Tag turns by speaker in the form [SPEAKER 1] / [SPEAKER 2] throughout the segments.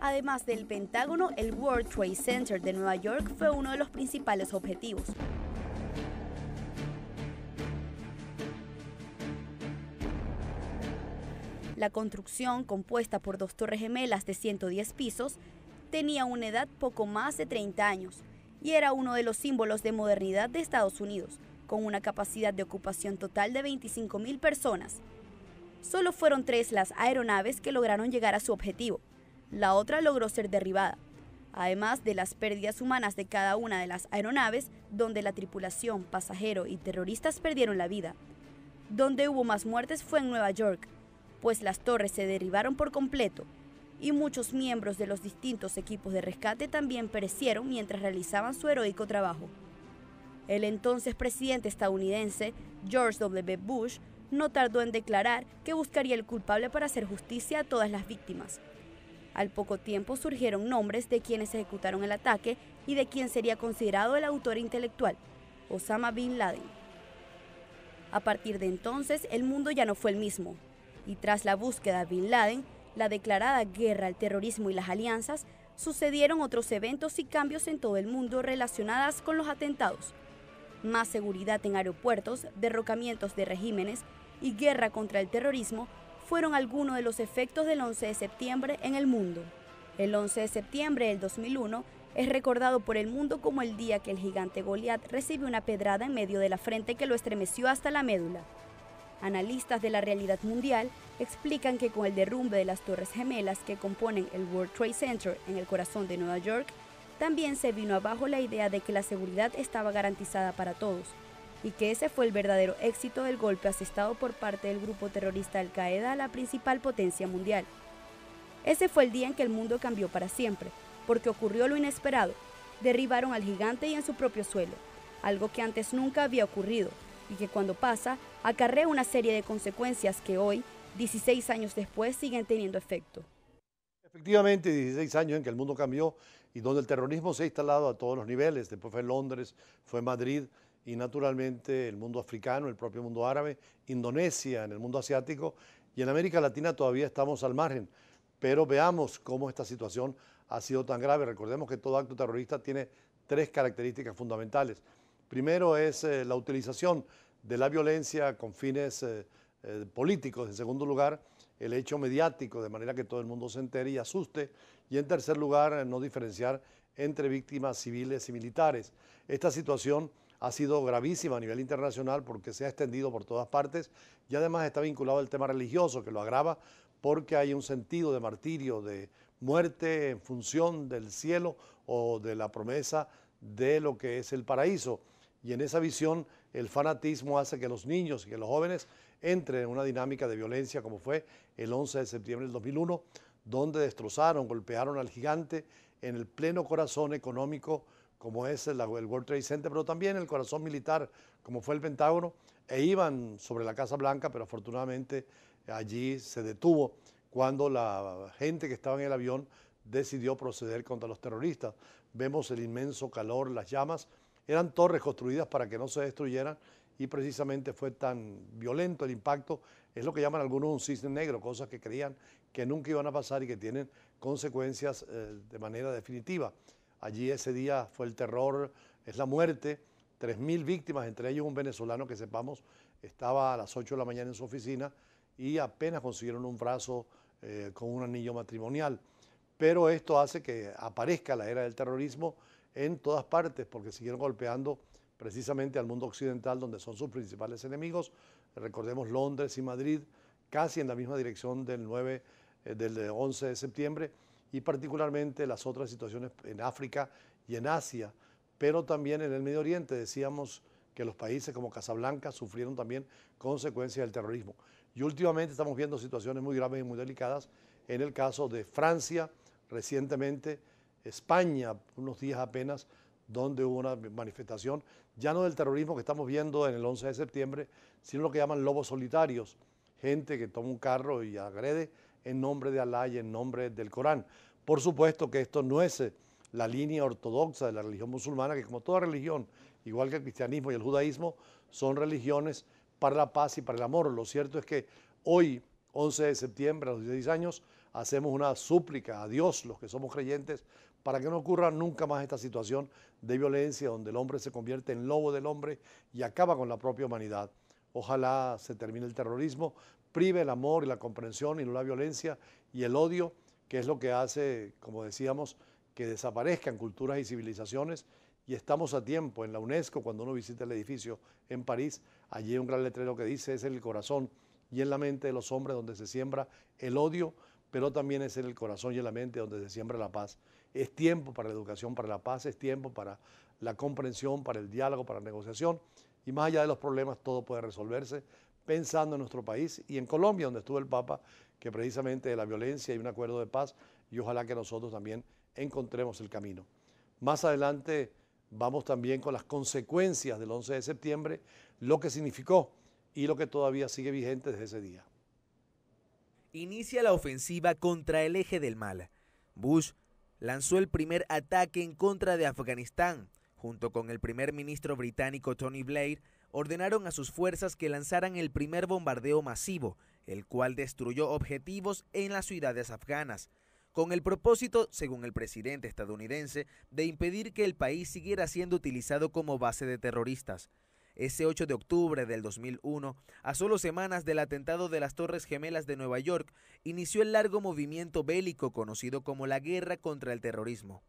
[SPEAKER 1] Además del Pentágono, el World Trade Center de Nueva York fue uno de los principales objetivos. La construcción, compuesta por dos torres gemelas de 110 pisos, tenía una edad poco más de 30 años y era uno de los símbolos de modernidad de Estados Unidos, con una capacidad de ocupación total de 25.000 personas. Solo fueron 3 las aeronaves que lograron llegar a su objetivo. La otra logró ser derribada. Además de las pérdidas humanas de cada una de las aeronaves, donde la tripulación, pasajero y terroristas perdieron la vida. Donde hubo más muertes fue en Nueva York, pues las torres se derribaron por completo y muchos miembros de los distintos equipos de rescate también perecieron mientras realizaban su heroico trabajo. El entonces presidente estadounidense, George W. Bush, no tardó en declarar que buscaría el culpable para hacer justicia a todas las víctimas. Al poco tiempo surgieron nombres de quienes ejecutaron el ataque y de quien sería considerado el autor intelectual, Osama Bin Laden. A partir de entonces, el mundo ya no fue el mismo. Y tras la búsqueda de Bin Laden, la declarada guerra al terrorismo y las alianzas, sucedieron otros eventos y cambios en todo el mundo relacionados con los atentados. Más seguridad en aeropuertos, derrocamientos de regímenes y guerra contra el terrorismo fueron algunos de los efectos del 11 de septiembre en el mundo. El 11 de septiembre del 2001 es recordado por el mundo como el día que el gigante Goliat recibió una pedrada en medio de la frente que lo estremeció hasta la médula. Analistas de la realidad mundial explican que con el derrumbe de las Torres Gemelas que componen el World Trade Center en el corazón de Nueva York, también se vino abajo la idea de que la seguridad estaba garantizada para todos, y que ese fue el verdadero éxito del golpe asestado por parte del grupo terrorista Al-Qaeda a la principal potencia mundial. Ese fue el día en que el mundo cambió para siempre, porque ocurrió lo inesperado. Derribaron al gigante y en su propio suelo, algo que antes nunca había ocurrido, y que cuando pasa, acarrea una serie de consecuencias que hoy, 16 años después, siguen teniendo efecto.
[SPEAKER 2] Efectivamente, 16 años en que el mundo cambió y donde el terrorismo se ha instalado a todos los niveles. Después fue Londres, fue Madrid y naturalmente el mundo africano, el propio mundo árabe, Indonesia, en el mundo asiático y en América Latina todavía estamos al margen. Pero veamos cómo esta situación ha sido tan grave. Recordemos que todo acto terrorista tiene 3 características fundamentales. Primero es la utilización de la violencia con fines políticos. En segundo lugar, el hecho mediático, de manera que todo el mundo se entere y asuste. Y en tercer lugar, no diferenciar entre víctimas civiles y militares. Esta situación ha sido gravísima a nivel internacional porque se ha extendido por todas partes y además está vinculado al tema religioso, que lo agrava porque hay un sentido de martirio, de muerte en función del cielo o de la promesa de lo que es el paraíso. Y en esa visión el fanatismo hace que los niños y que los jóvenes entren en una dinámica de violencia como fue el 11 de septiembre del 2001, donde destrozaron, golpearon al gigante en el pleno corazón económico como es el World Trade Center, pero también el corazón militar como fue el Pentágono, e iban sobre la Casa Blanca, pero afortunadamente allí se detuvo cuando la gente que estaba en el avión decidió proceder contra los terroristas. Vemos el inmenso calor, las llamas. Eran torres construidas para que no se destruyeran y precisamente fue tan violento el impacto, es lo que llaman algunos un cisne negro, cosas que creían que nunca iban a pasar y que tienen consecuencias de manera definitiva. Allí ese día fue el terror, es la muerte, 3.000 víctimas, entre ellos un venezolano que sepamos estaba a las 8 de la mañana en su oficina y apenas consiguieron un brazo con un anillo matrimonial. Pero esto hace que aparezca la era del terrorismo en todas partes porque siguieron golpeando precisamente al mundo occidental donde son sus principales enemigos. Recordemos Londres y Madrid casi en la misma dirección del 11 de septiembre y particularmente las otras situaciones en África y en Asia, pero también en el Medio Oriente. Decíamos que los países como Casablanca sufrieron también consecuencias del terrorismo. Y últimamente estamos viendo situaciones muy graves y muy delicadas en el caso de Francia, recientemente España, unos días apenas, donde hubo una manifestación, ya no del terrorismo que estamos viendo en el 11 de septiembre, sino lo que llaman lobos solitarios, gente que toma un carro y agrede en nombre de Alá y en nombre del Corán. Por supuesto que esto no es la línea ortodoxa de la religión musulmana, que como toda religión, igual que el cristianismo y el judaísmo, son religiones para la paz y para el amor. Lo cierto es que hoy, 11 de septiembre, a los 16 años, hacemos una súplica a Dios, los que somos creyentes, para que no ocurra nunca más esta situación de violencia donde el hombre se convierte en lobo del hombre y acaba con la propia humanidad. Ojalá se termine el terrorismo, prive el amor y la comprensión y no la violencia y el odio, que es lo que hace, como decíamos, que desaparezcan culturas y civilizaciones. Y estamos a tiempo en la UNESCO, cuando uno visita el edificio en París, allí hay un gran letrero que dice: es en el corazón y en la mente de los hombres donde se siembra el odio, pero también es en el corazón y en la mente donde se siembra la paz. Es tiempo para la educación, para la paz, es tiempo para la comprensión, para el diálogo, para la negociación, y más allá de los problemas todo puede resolverse pensando en nuestro país y en Colombia, donde estuvo el Papa, que precisamente de la violencia hay un acuerdo de paz, y ojalá que nosotros también encontremos el camino. Más adelante vamos también con las consecuencias del 11 de septiembre, lo que significó y lo que todavía sigue vigente desde ese día.
[SPEAKER 3] Inicia la ofensiva contra el eje del mal. Bush lanzó el primer ataque en contra de Afganistán. Junto con el primer ministro británico Tony Blair, ordenaron a sus fuerzas que lanzaran el primer bombardeo masivo, el cual destruyó objetivos en las ciudades afganas, con el propósito, según el presidente estadounidense, de impedir que el país siguiera siendo utilizado como base de terroristas. Ese 8 de octubre del 2001, a solo semanas del atentado de las Torres Gemelas de Nueva York, inició el largo movimiento bélico conocido como la Guerra contra el Terrorismo.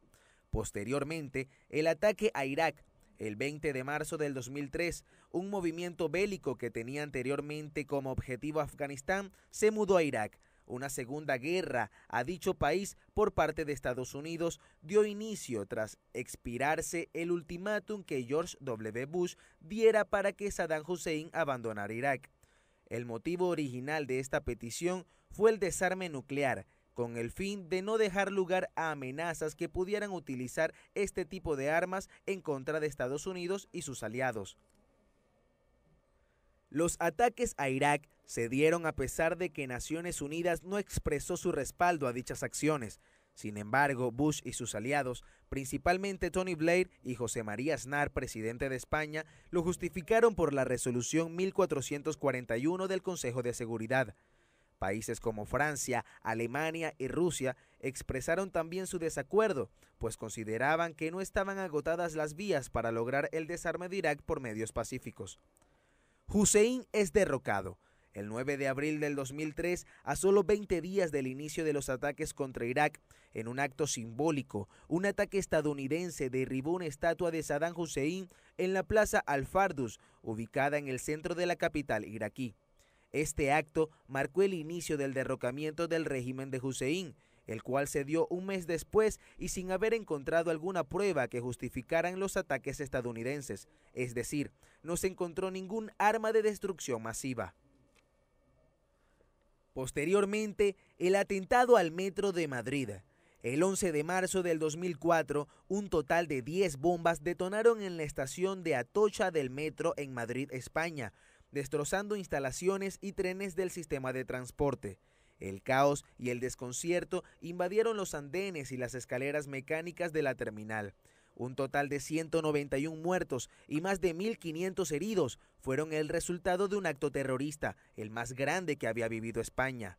[SPEAKER 3] Posteriormente, el ataque a Irak, el 20 de marzo del 2003, un movimiento bélico que tenía anteriormente como objetivo Afganistán, se mudó a Irak. Una segunda guerra a dicho país por parte de Estados Unidos dio inicio tras expirarse el ultimátum que George W. Bush diera para que Saddam Hussein abandonara Irak. El motivo original de esta petición fue el desarme nuclear, con el fin de no dejar lugar a amenazas que pudieran utilizar este tipo de armas en contra de Estados Unidos y sus aliados. Los ataques a Irak se dieron a pesar de que Naciones Unidas no expresó su respaldo a dichas acciones. Sin embargo, Bush y sus aliados, principalmente Tony Blair y José María Aznar, presidente de España, lo justificaron por la resolución 1441 del Consejo de Seguridad. Países como Francia, Alemania y Rusia expresaron también su desacuerdo, pues consideraban que no estaban agotadas las vías para lograr el desarme de Irak por medios pacíficos. Hussein es derrocado. El 9 de abril del 2003, a solo 20 días del inicio de los ataques contra Irak, en un acto simbólico, un ataque estadounidense derribó una estatua de Saddam Hussein en la plaza Al-Fardus, ubicada en el centro de la capital iraquí. Este acto marcó el inicio del derrocamiento del régimen de Hussein, el cual se dio un mes después y sin haber encontrado alguna prueba que justificaran los ataques estadounidenses, es decir, no se encontró ningún arma de destrucción masiva. Posteriormente, el atentado al metro de Madrid. El 11 de marzo del 2004, un total de 10 bombas detonaron en la estación de Atocha del metro en Madrid, España, destrozando instalaciones y trenes del sistema de transporte. El caos y el desconcierto invadieron los andenes y las escaleras mecánicas de la terminal. Un total de 191 muertos y más de 1.500 heridos fueron el resultado de un acto terrorista, el más grande que había vivido España.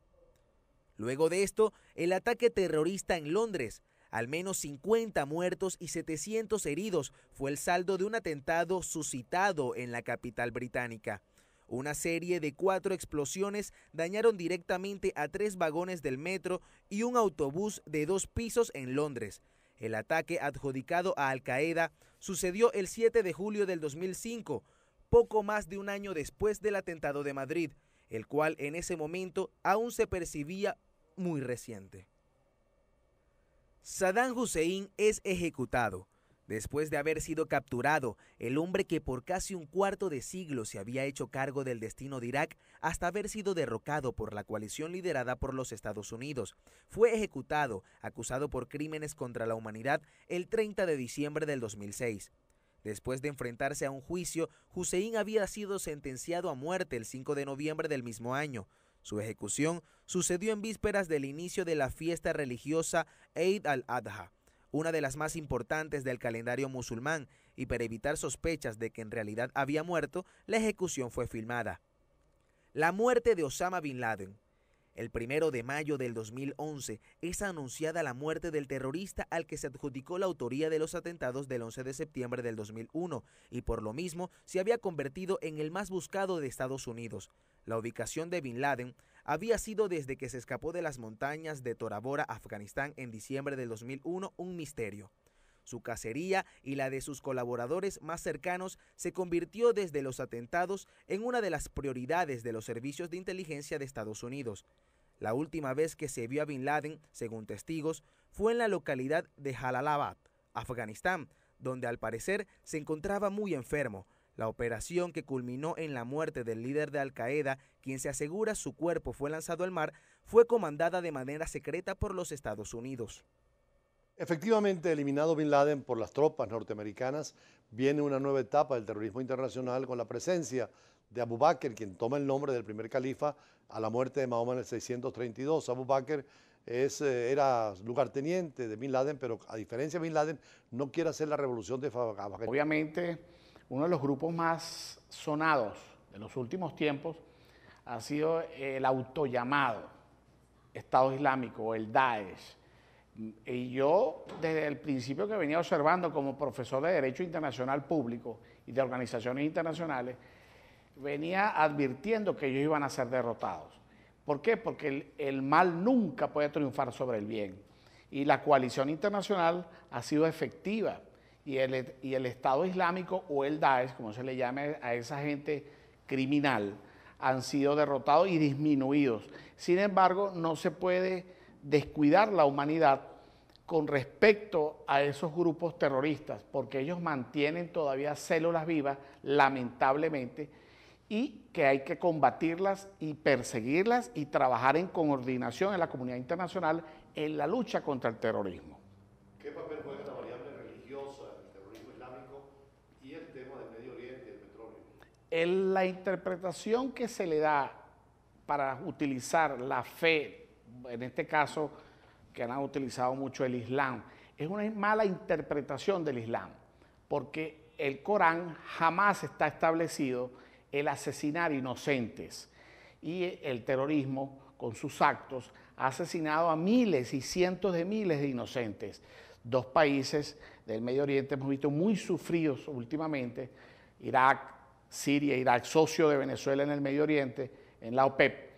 [SPEAKER 3] Luego de esto, el ataque terrorista en Londres. Al menos 50 muertos y 700 heridos fue el saldo de un atentado suscitado en la capital británica. Una serie de 4 explosiones dañaron directamente a 3 vagones del metro y un autobús de 2 pisos en Londres. El ataque adjudicado a Al-Qaeda sucedió el 7 de julio del 2005, poco más de un año después del atentado de Madrid, el cual en ese momento aún se percibía muy reciente. Saddam Hussein es ejecutado. Después de haber sido capturado, el hombre que por casi un cuarto de siglo se había hecho cargo del destino de Irak hasta haber sido derrocado por la coalición liderada por los Estados Unidos, fue ejecutado, acusado por crímenes contra la humanidad, el 30 de diciembre del 2006. Después de enfrentarse a un juicio, Hussein había sido sentenciado a muerte el 5 de noviembre del mismo año. Su ejecución sucedió en vísperas del inicio de la fiesta religiosa Eid al-Adha, una de las más importantes del calendario musulmán, y para evitar sospechas de que en realidad había muerto, la ejecución fue filmada. La muerte de Osama Bin Laden. El 1 de mayo del 2011 es anunciada la muerte del terrorista al que se adjudicó la autoría de los atentados del 11 de septiembre del 2001 y por lo mismo se había convertido en el más buscado de Estados Unidos. La ubicación de Bin Laden había sido desde que se escapó de las montañas de Tora Bora, Afganistán, en diciembre del 2001, un misterio. Su cacería y la de sus colaboradores más cercanos se convirtió desde los atentados en una de las prioridades de los servicios de inteligencia de Estados Unidos. La última vez que se vio a Bin Laden, según testigos, fue en la localidad de Jalalabad, Afganistán, donde al parecer se encontraba muy enfermo. La operación que culminó en la muerte del líder de Al-Qaeda, quien se asegura su cuerpo fue lanzado al mar, fue comandada de manera secreta por los Estados Unidos.
[SPEAKER 2] Efectivamente, eliminado Bin Laden por las tropas norteamericanas, viene una nueva etapa del terrorismo internacional con la presencia de Abu Bakr, quien toma el nombre del primer califa a la muerte de Mahoma en el 632. Abu Bakr era lugarteniente de Bin Laden, pero a diferencia de Bin Laden, no quiere hacer la revolución de Afganistán.
[SPEAKER 4] Obviamente, uno de los grupos más sonados de los últimos tiempos ha sido el autollamado Estado Islámico o el Daesh. Y yo, desde el principio que venía observando como profesor de Derecho Internacional Público y de organizaciones internacionales, venía advirtiendo que ellos iban a ser derrotados. ¿Por qué? Porque el mal nunca puede triunfar sobre el bien. Y la coalición internacional ha sido efectiva. Y el Estado Islámico o el Daesh, como se le llame a esa gente criminal, han sido derrotados y disminuidos. Sin embargo, no se puede descuidar la humanidad con respecto a esos grupos terroristas, porque ellos mantienen todavía células vivas, lamentablemente, y que hay que combatirlas y perseguirlas y trabajar en coordinación en la comunidad internacional en la lucha contra el terrorismo.
[SPEAKER 2] ¿Qué papel juega la variable religiosa en el terrorismo islámico y el tema del Medio Oriente y el petróleo?
[SPEAKER 4] La interpretación que se le da para utilizar la fe, en este caso que han utilizado mucho el Islam, es una mala interpretación del Islam, porque el Corán jamás está establecido el asesinar inocentes, y el terrorismo con sus actos ha asesinado a miles y cientos de miles de inocentes. Dos países del Medio Oriente hemos visto muy sufridos últimamente, Irak, Siria, Irak, socio de Venezuela en el Medio Oriente, en la OPEP,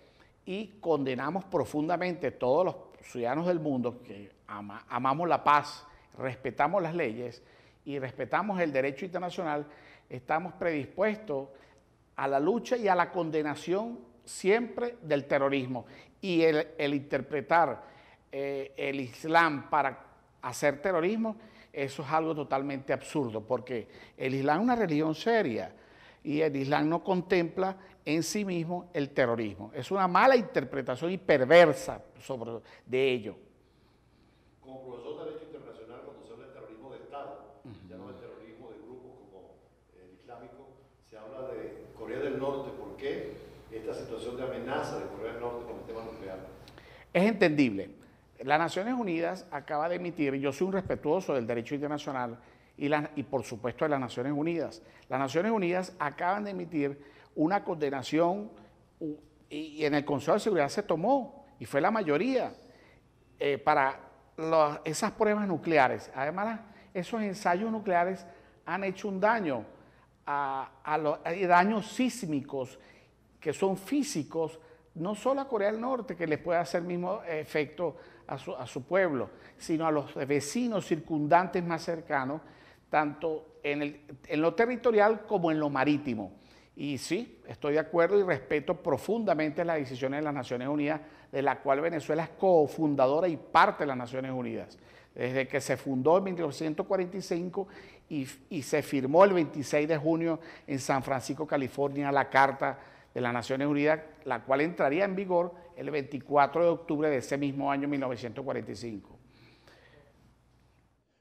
[SPEAKER 4] y condenamos profundamente todos los ciudadanos del mundo que amamos la paz, respetamos las leyes y respetamos el derecho internacional, estamos predispuestos a la lucha y a la condenación siempre del terrorismo. Y el interpretar el Islam para hacer terrorismo, eso es algo totalmente absurdo, porque el Islam es una religión seria y el Islam no contempla en sí mismo el terrorismo. Es una mala interpretación y perversa de ello.
[SPEAKER 2] Como profesor de Derecho Internacional, cuando se habla de terrorismo de Estado, ya no del terrorismo de grupos como el islámico, se habla de Corea del Norte. ¿Por qué esta situación de amenaza de Corea del Norte con el tema nuclear?
[SPEAKER 4] Es entendible. Las Naciones Unidas acaba de emitir, yo soy un respetuoso del derecho internacional y por supuesto de las Naciones Unidas. Las Naciones Unidas acaban de emitir una condenación y en el Consejo de Seguridad se tomó, y fue la mayoría, para esas pruebas nucleares. Además, esos ensayos nucleares han hecho un daño, hay daños sísmicos que son físicos, no solo a Corea del Norte, que les puede hacer el mismo efecto a su pueblo, sino a los vecinos circundantes más cercanos, tanto en lo territorial como en lo marítimo. Y sí, estoy de acuerdo y respeto profundamente las decisiones de las Naciones Unidas, de la cual Venezuela es cofundadora y parte de las Naciones Unidas. Desde que se fundó en 1945 y se firmó el 26 de junio en San Francisco, California, la Carta de las Naciones Unidas, la cual entraría en vigor el 24 de octubre de ese mismo año, 1945.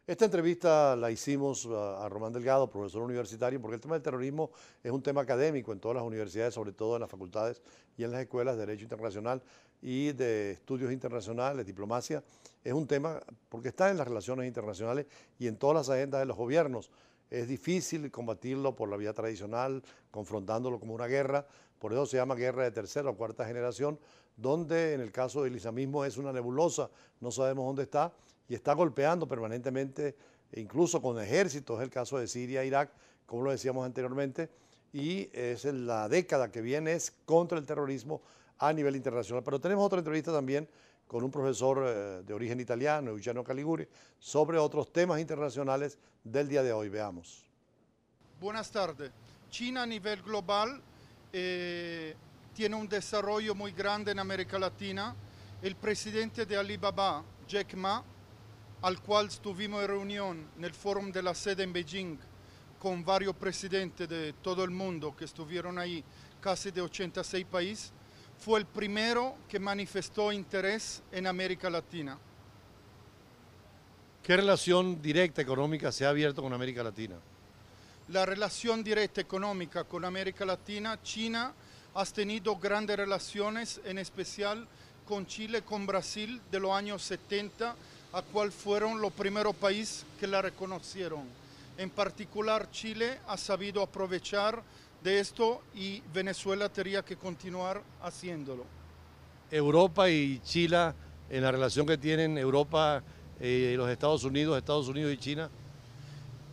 [SPEAKER 2] Esta entrevista la hicimos a Román Delgado, profesor universitario, porque el tema del terrorismo es un tema académico en todas las universidades, sobre todo en las facultades y en las escuelas de Derecho Internacional y de Estudios Internacionales, Diplomacia. Es un tema porque está en las relaciones internacionales y en todas las agendas de los gobiernos. es difícil combatirlo por la vía tradicional, confrontándolo como una guerra, por eso se llama guerra de tercera o cuarta generación, donde en el caso del islamismo es una nebulosa, no sabemos dónde está, y está golpeando permanentemente, incluso con ejércitos, es el caso de Siria e Irak, como lo decíamos anteriormente, y es la década que viene es contra el terrorismo a nivel internacional. Pero tenemos otra entrevista también con un profesor de origen italiano, Eugenio Caliguri, sobre otros temas internacionales del día de hoy. Veamos.
[SPEAKER 5] Buenas tardes. China a nivel global tiene un desarrollo muy grande en América Latina. El presidente de Alibaba, Jack Ma, al cual estuvimos en reunión en el foro de la sede en Beijing con varios presidentes de todo el mundo que estuvieron ahí, casi de 86 países, fue el primero que manifestó interés en América Latina.
[SPEAKER 2] ¿Qué relación directa económica se ha abierto con América Latina?
[SPEAKER 5] La relación directa económica con América Latina, China ha tenido grandes relaciones, en especial con Chile, con Brasil, de los años 70, a cual fueron los primeros países que la reconocieron. En particular, Chile ha sabido aprovechar de esto y Venezuela tendría que continuar haciéndolo.
[SPEAKER 2] Europa y Chile, en la relación que tienen Europa y los Estados Unidos y China.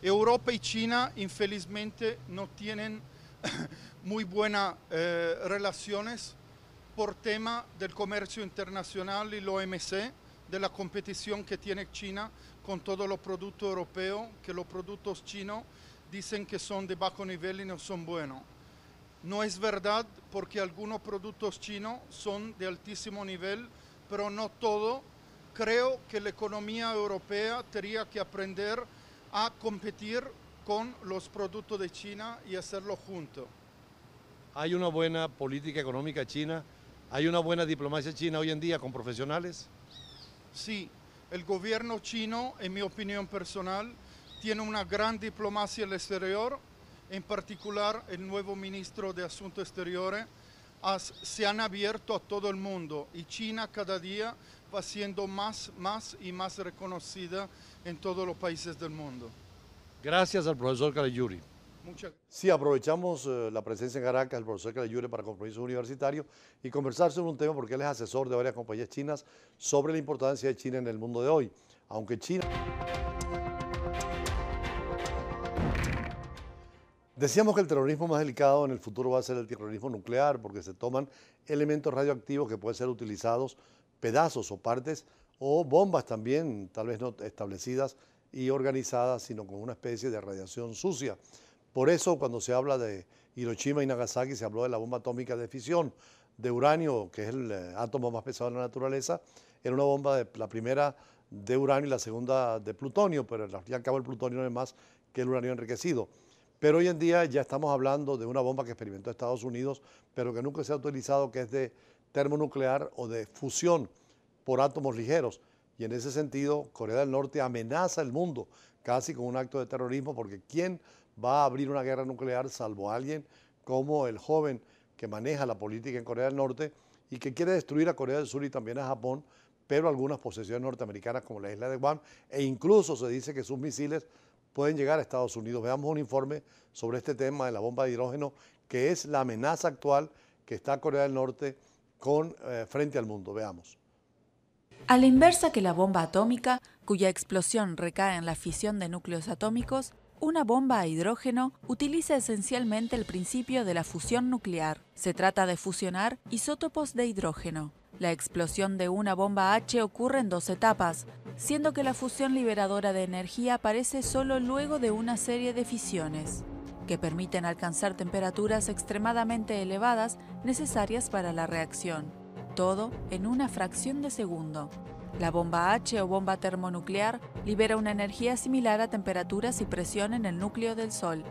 [SPEAKER 5] Europa y China, infelizmente, no tienen muy buenas relaciones por tema del comercio internacional y la OMC, de la competición que tiene China con todos los productos europeos, que los productos chinos dicen que son de bajo nivel y no son buenos. No es verdad, porque algunos productos chinos son de altísimo nivel, pero no todo. Creo que la economía europea tendría que aprender a competir con los productos de China y hacerlo juntos.
[SPEAKER 2] ¿Hay una buena política económica china? ¿Hay una buena diplomacia china hoy en día con profesionales?
[SPEAKER 5] Sí, el gobierno chino, en mi opinión personal, tiene una gran diplomacia al exterior, en particular el nuevo ministro de Asuntos Exteriores, se han abierto a todo el mundo y China cada día va siendo más y más reconocida en todos los países del mundo.
[SPEAKER 2] Gracias al profesor Caligiuri. Sí, aprovechamos la presencia en Caracas del profesor Caligiuri para compromisos universitarios y conversar sobre un tema porque él es asesor de varias compañías chinas sobre la importancia de China en el mundo de hoy. Aunque China... Decíamos que el terrorismo más delicado en el futuro va a ser el terrorismo nuclear porque se toman elementos radioactivos que pueden ser utilizados, pedazos o partes, o bombas también, tal vez no establecidas y organizadas, sino con una especie de radiación sucia. Por eso, cuando se habla de Hiroshima y Nagasaki, se habló de la bomba atómica de fisión de uranio, que es el átomo más pesado de la naturaleza. Era una bomba, la primera de uranio y la segunda de plutonio, pero al fin y al cabo el plutonio no es más que el uranio enriquecido. Pero hoy en día ya estamos hablando de una bomba que experimentó Estados Unidos, pero que nunca se ha utilizado, que es de termonuclear o de fusión por átomos ligeros. Y en ese sentido, Corea del Norte amenaza al mundo casi con un acto de terrorismo, porque ¿quién va a abrir una guerra nuclear salvo alguien como el joven que maneja la política en Corea del Norte y que quiere destruir a Corea del Sur y también a Japón, pero algunas posesiones norteamericanas como la isla de Guam, e incluso se dice que sus misiles pueden llegar a Estados Unidos? Veamos un informe sobre este tema de la bomba de hidrógeno, que es la amenaza actual que está Corea del Norte frente al mundo. Veamos.
[SPEAKER 6] A la inversa que la bomba atómica, cuya explosión recae en la fisión de núcleos atómicos, una bomba a hidrógeno utiliza esencialmente el principio de la fusión nuclear. Se trata de fusionar isótopos de hidrógeno. La explosión de una bomba H ocurre en dos etapas, siendo que la fusión liberadora de energía aparece solo luego de una serie de fisiones, que permiten alcanzar temperaturas extremadamente elevadas necesarias para la reacción. Todo en una fracción de segundo. La bomba H o bomba termonuclear libera una energía similar a temperaturas y presión en el núcleo del Sol,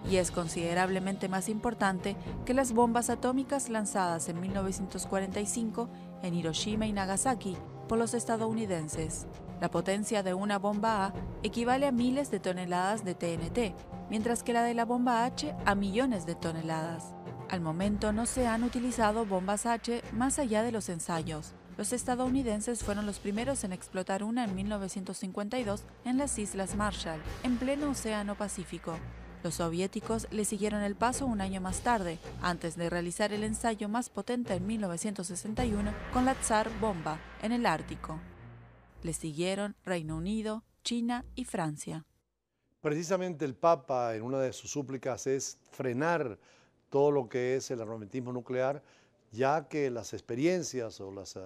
[SPEAKER 6] y es considerablemente más importante que las bombas atómicas lanzadas en 1945 en Hiroshima y Nagasaki por los estadounidenses. La potencia de una bomba A equivale a miles de toneladas de TNT, mientras que la de la bomba H a millones de toneladas. Al momento no se han utilizado bombas H más allá de los ensayos, Los estadounidenses fueron los primeros en explotar una en 1952 en las Islas Marshall, en pleno Océano Pacífico. Los soviéticos le siguieron el paso un año más tarde, antes de realizar el ensayo más potente en 1961 con la Tsar Bomba en el Ártico. Le siguieron Reino Unido, China y Francia.
[SPEAKER 2] Precisamente el Papa en una de sus súplicas es frenar todo lo que es el armamentismo nuclear, ya que las experiencias o las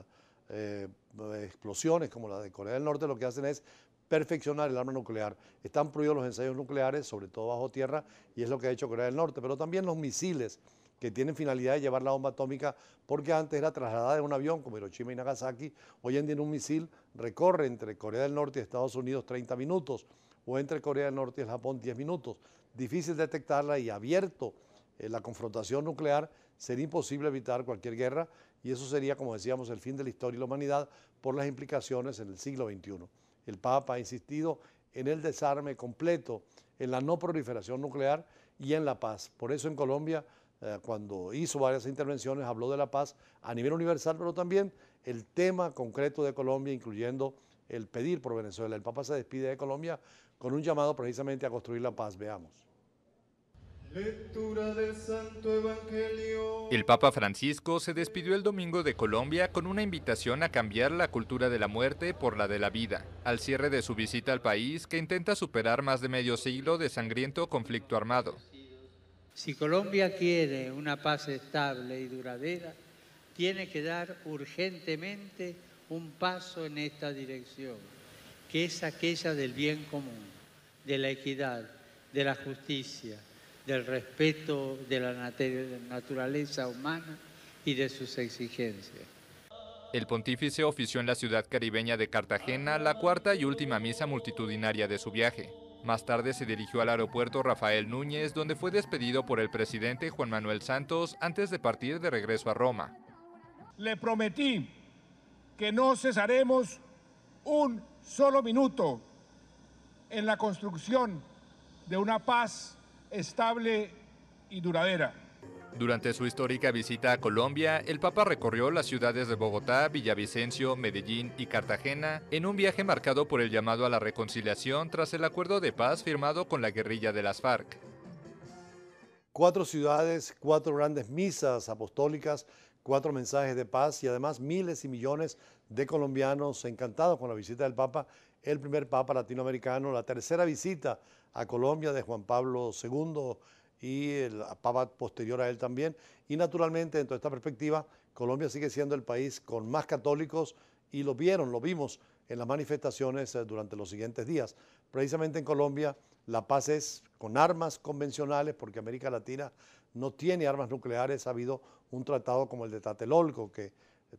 [SPEAKER 2] explosiones como la de Corea del Norte lo que hacen es perfeccionar el arma nuclear. Están prohibidos los ensayos nucleares, sobre todo bajo tierra, y es lo que ha hecho Corea del Norte, pero también los misiles que tienen finalidad de llevar la bomba atómica, porque antes era trasladada en un avión como Hiroshima y Nagasaki, hoy en día en un misil recorre entre Corea del Norte y Estados Unidos 30 minutos, o entre Corea del Norte y el Japón 10 minutos. Difícil detectarla y abierto la confrontación nuclear, sería imposible evitar cualquier guerra, y eso sería, como decíamos, el fin de la historia y la humanidad por las implicaciones en el siglo XXI. El Papa ha insistido en el desarme completo, en la no proliferación nuclear y en la paz. Por eso en Colombia, cuando hizo varias intervenciones, habló de la paz a nivel universal, pero también el tema concreto de Colombia, incluyendo el pedir por Venezuela. El Papa se despide de Colombia con un llamado precisamente a construir la paz. Veamos.
[SPEAKER 7] Lectura del Santo Evangelio.
[SPEAKER 8] El Papa Francisco se despidió el domingo de Colombia con una invitación a cambiar la cultura de la muerte por la de la vida, al cierre de su visita al país que intenta superar más de medio siglo de sangriento conflicto armado.
[SPEAKER 9] Si Colombia quiere una paz estable y duradera, tiene que dar urgentemente un paso en esta dirección, que es aquella del bien común, de la equidad, de la justicia, del respeto de la naturaleza humana y de sus exigencias.
[SPEAKER 8] El pontífice ofició en la ciudad caribeña de Cartagena la cuarta y última misa multitudinaria de su viaje. Más tarde se dirigió al aeropuerto Rafael Núñez, donde fue despedido por el presidente Juan Manuel Santos antes de partir de regreso a Roma.
[SPEAKER 10] Le prometí que no cesaremos un solo minuto en la construcción de una paz estable y duradera.
[SPEAKER 8] Durante su histórica visita a Colombia, el Papa recorrió las ciudades de Bogotá, Villavicencio, Medellín y Cartagena en un viaje marcado por el llamado a la reconciliación tras el acuerdo de paz firmado con la guerrilla de las FARC.
[SPEAKER 2] 4 ciudades, 4 grandes misas apostólicas, 4 mensajes de paz y además miles y millones de colombianos encantados con la visita del Papa, el primer Papa latinoamericano, la tercera visita a Colombia de Juan Pablo II y el Papa posterior a él también. Y naturalmente, dentro de esta perspectiva, Colombia sigue siendo el país con más católicos y lo vimos en las manifestaciones durante los siguientes días. Precisamente en Colombia la paz es con armas convencionales porque América Latina no tiene armas nucleares. Ha habido un tratado como el de Tlatelolco que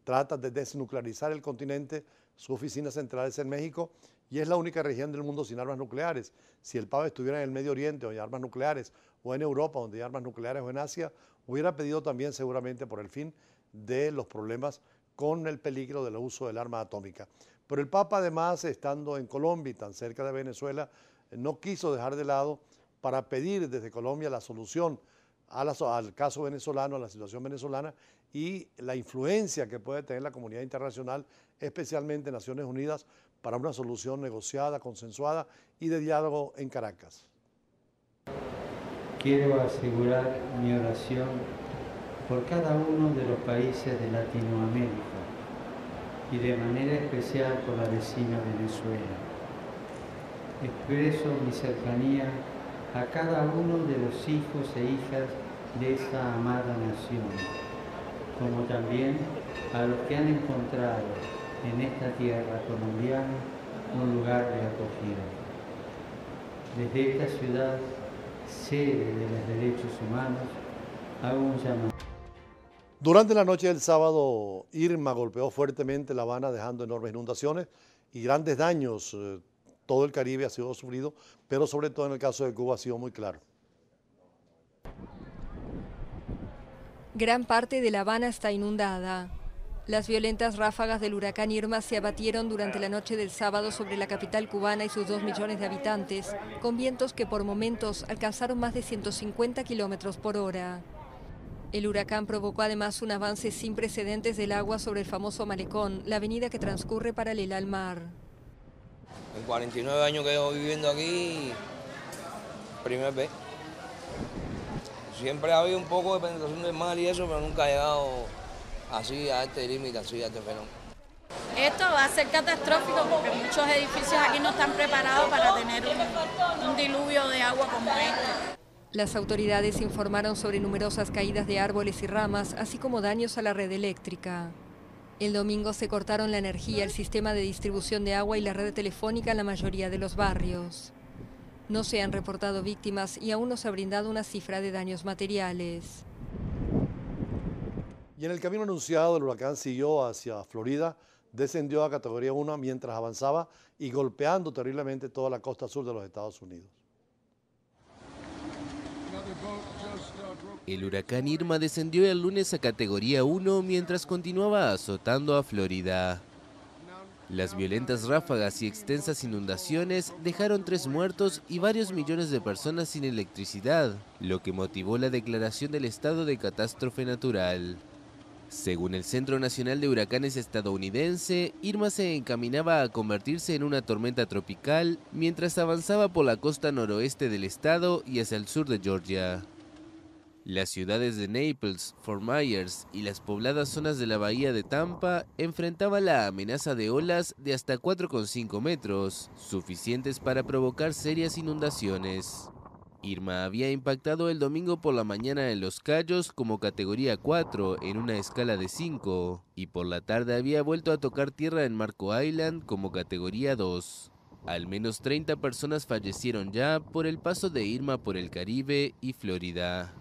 [SPEAKER 2] trata de desnuclearizar el continente. Su oficina central es en México y es la única región del mundo sin armas nucleares. Si el Papa estuviera en el Medio Oriente donde hay armas nucleares, o en Europa donde hay armas nucleares, o en Asia, hubiera pedido también seguramente por el fin de los problemas con el peligro del uso del arma atómica. Pero el Papa además, estando en Colombia y tan cerca de Venezuela, no quiso dejar de lado para pedir desde Colombia la solución al caso venezolano, a la situación venezolana y la influencia que puede tener la comunidad internacional, especialmente Naciones Unidas, para una solución negociada, consensuada y de diálogo en Caracas.
[SPEAKER 11] Quiero asegurar mi oración por cada uno de los países de Latinoamérica y de manera especial por la vecina Venezuela. Expreso mi cercanía a cada uno de los hijos e hijas de esa amada nación, como también a los que han encontrado en esta tierra colombiana un lugar de acogida. Desde esta ciudad, sede de los derechos humanos, hago un llamado.
[SPEAKER 2] Durante la noche del sábado, Irma golpeó fuertemente La Habana, dejando enormes inundaciones y grandes daños. Todo el Caribe ha sido sufrido, pero sobre todo en el caso de Cuba ha sido muy claro.
[SPEAKER 12] Gran parte de La Habana está inundada. Las violentas ráfagas del huracán Irma se abatieron durante la noche del sábado sobre la capital cubana y sus 2 millones de habitantes, con vientos que por momentos alcanzaron más de 150 kilómetros por hora. El huracán provocó además un avance sin precedentes del agua sobre el famoso malecón, la avenida que transcurre paralela al mar.
[SPEAKER 13] En 49 años que llevo viviendo aquí, primera vez. Siempre ha habido un poco de penetración del mar y eso, pero nunca ha llegado así a este límite, así a este fenómeno.
[SPEAKER 14] Esto va a ser catastrófico porque muchos edificios aquí no están preparados para tener un diluvio de agua como este.
[SPEAKER 12] Las autoridades informaron sobre numerosas caídas de árboles y ramas, así como daños a la red eléctrica. El domingo se cortaron la energía, el sistema de distribución de agua y la red telefónica en la mayoría de los barrios. No se han reportado víctimas y aún no se ha brindado una cifra de daños materiales.
[SPEAKER 2] Y en el camino anunciado, el huracán siguió hacia Florida, descendió a categoría 1 mientras avanzaba y golpeando terriblemente toda la costa sur de los Estados Unidos.
[SPEAKER 15] El huracán Irma descendió el lunes a categoría 1 mientras continuaba azotando a Florida. Las violentas ráfagas y extensas inundaciones dejaron 3 muertos y varios millones de personas sin electricidad, lo que motivó la declaración del estado de catástrofe natural. Según el Centro Nacional de Huracanes estadounidense, Irma se encaminaba a convertirse en una tormenta tropical mientras avanzaba por la costa noroeste del estado y hacia el sur de Georgia. Las ciudades de Naples, Fort Myers y las pobladas zonas de la bahía de Tampa enfrentaban la amenaza de olas de hasta 4,5 metros, suficientes para provocar serias inundaciones. Irma había impactado el domingo por la mañana en Los Cayos como categoría 4 en una escala de 5 y por la tarde había vuelto a tocar tierra en Marco Island como categoría 2. Al menos 30 personas fallecieron ya por el paso de Irma por el Caribe y Florida.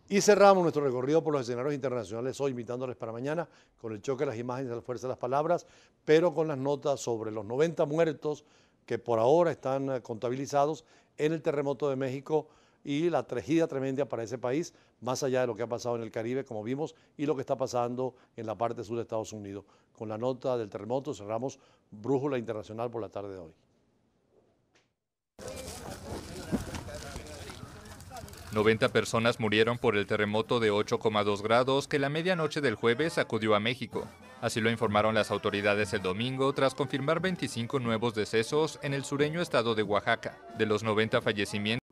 [SPEAKER 2] Y cerramos nuestro recorrido por los escenarios internacionales hoy, invitándoles para mañana con el choque de las imágenes de la fuerza de las palabras, pero con las notas sobre los 90 muertos que por ahora están contabilizados en el terremoto de México y la tragedia tremenda para ese país, más allá de lo que ha pasado en el Caribe, como vimos, y lo que está pasando en la parte sur de Estados Unidos. Con la nota del terremoto cerramos Brújula Internacional por la tarde de hoy.
[SPEAKER 8] ...90 personas murieron por el terremoto de 8,2 grados que la medianoche del jueves sacudió a México. Así lo informaron las autoridades el domingo tras confirmar 25 nuevos decesos en el sureño estado de Oaxaca. De los 90 fallecimientos,